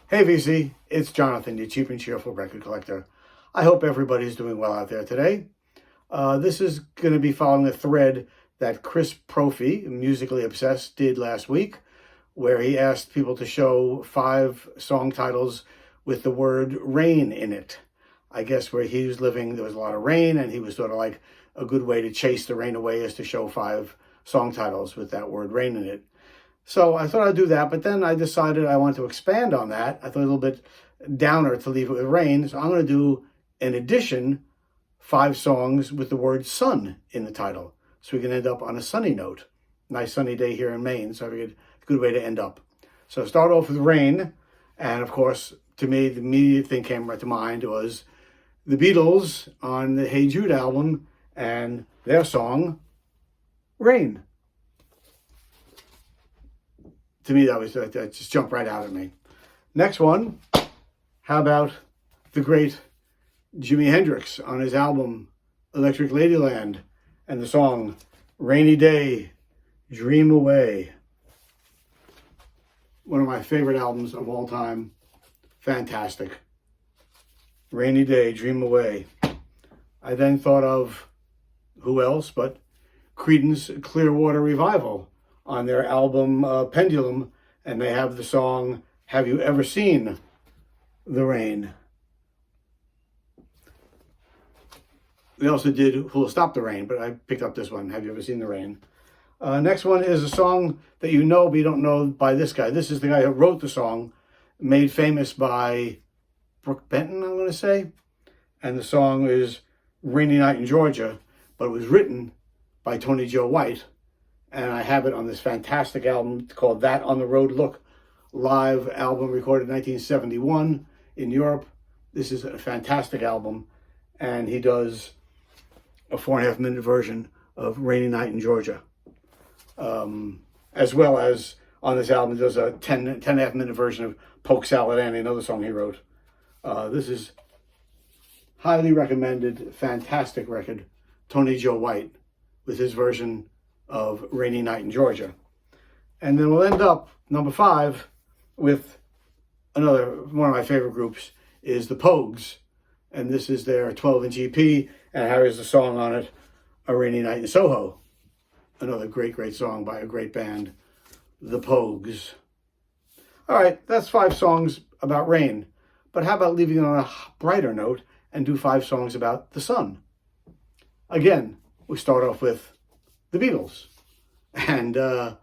Hey VC, it's Jonathan, your cheap and cheerful record collector. I hope everybody's doing well out there today. This is going to be following a thread that Chris Propfe, Musically Obsessed, did last week, where he asked people to show 5 song titles with the word rain in it. I guess where he was living, there was a lot of rain, and he was sort of like a good way to chase the rain away is to show 5 song titles with that word rain in it. So I thought I'd do that, but then I decided I wanted to expand on that. I thought a little bit downer to leave it with rain. So I'm going to do, in addition, 5 songs with the word sun in the title. So we can end up on a sunny note. Nice sunny day here in Maine, so I figured a good way to end up. So start off with rain. And of course, to me, the immediate thing came right to mind was the Beatles on the Hey Jude album and their song, Rain. To me, that just jumped right out at me. Next one, how about the great Jimi Hendrix on his album Electric Ladyland and the song Rainy Day, Dream Away. One of my favorite albums of all time. Fantastic. Rainy Day, Dream Away. I then thought of who else but Creedence Clearwater Revival on their album Pendulum, and they have the song Have You Ever Seen the Rain? They also did Who'll Stop the Rain, but I picked up this one, Have You Ever Seen the Rain? Next one is a song that you know, but you don't know by this guy. This is the guy who wrote the song, made famous by Brooke Benton, I'm going to say. And the song is Rainy Night in Georgia, but it was written by Tony Joe White. And I have it on this fantastic album called That on the Road Look, live album recorded in 1971 in Europe. This is a fantastic album, and he does a 4.5-minute version of Rainy Night in Georgia. As well as on this album, he does a 10.5-minute version of Poke Salad Annie, another song he wrote. This is highly recommended, fantastic record, Tony Joe White, with his version of Rainy Night in Georgia. And then we'll end up, number 5, with another, one of my favorite groups, is the Pogues. And this is their 12-inch EP, and has a song on it, A Rainy Night in Soho. Another great, great song by a great band, the Pogues. All right, that's 5 songs about rain. But how about leaving it on a brighter note and do 5 songs about the sun? Again, we start off with the Beatles and the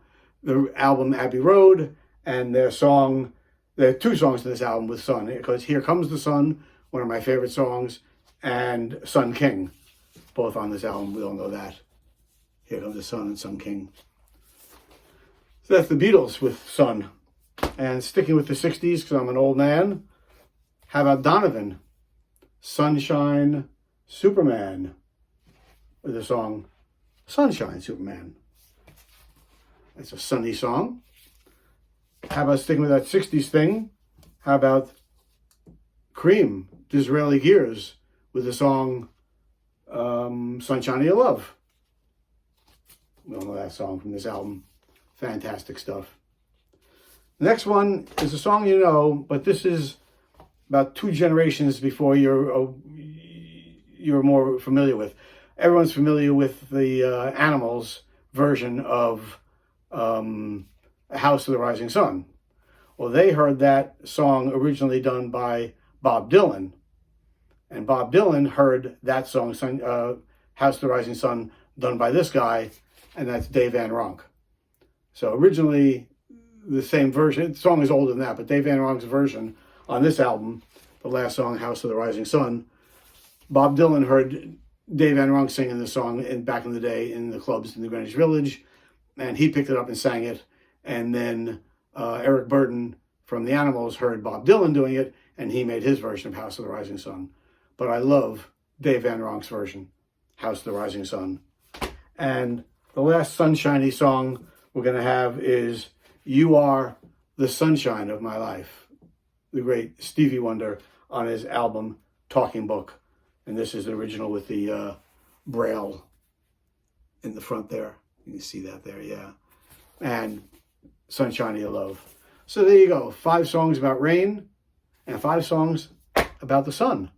album Abbey Road and their song. There are 2 songs in this album with sun, because Here Comes the Sun, one of my favorite songs, and Sun King, both on this album. We all know that. Here Comes the Sun and Sun King. So that's the Beatles with Sun. And sticking with the 60s, because I'm an old man, how about Donovan? Sunshine Superman, with the song Sunshine Superman. It's a sunny song. How about sticking with that 60s thing? How about Cream, Disraeli Gears, with the song Sunshine of Your Love. We all know that song from this album. Fantastic stuff. The next one is a song you know, but this is about 2 generations before you're more familiar with. Everyone's familiar with the Animals version of House of the Rising Sun. Well, they heard that song originally done by Bob Dylan. And Bob Dylan heard that song, House of the Rising Sun, done by this guy, and that's Dave Van Ronk. So originally, the same version, the song is older than that, but Dave Van Ronk's version on this album, the last song, House of the Rising Sun, Bob Dylan heard Dave Van Ronk singing the song back in the day in the clubs in the Greenwich Village, and he picked it up and sang it. And then Eric Burden from the Animals heard Bob Dylan doing it, and he made his version of House of the Rising Sun. But I love Dave Van Ronk's version, House of the Rising Sun. And the last sunshiny song we're going to have is You Are the Sunshine of My Life, the great Stevie Wonder on his album Talking Book. And this is the original with the Braille in the front there. You can see that there, yeah. And Sunshine of Your Love. So there you go. 5 songs about rain, and 5 songs about the sun.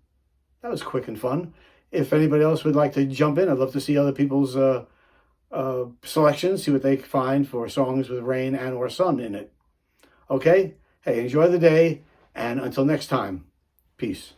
That was quick and fun. If anybody else would like to jump in, I'd love to see other people's selections, see what they find for songs with rain and or sun in it. Okay? Hey, enjoy the day, and until next time, peace.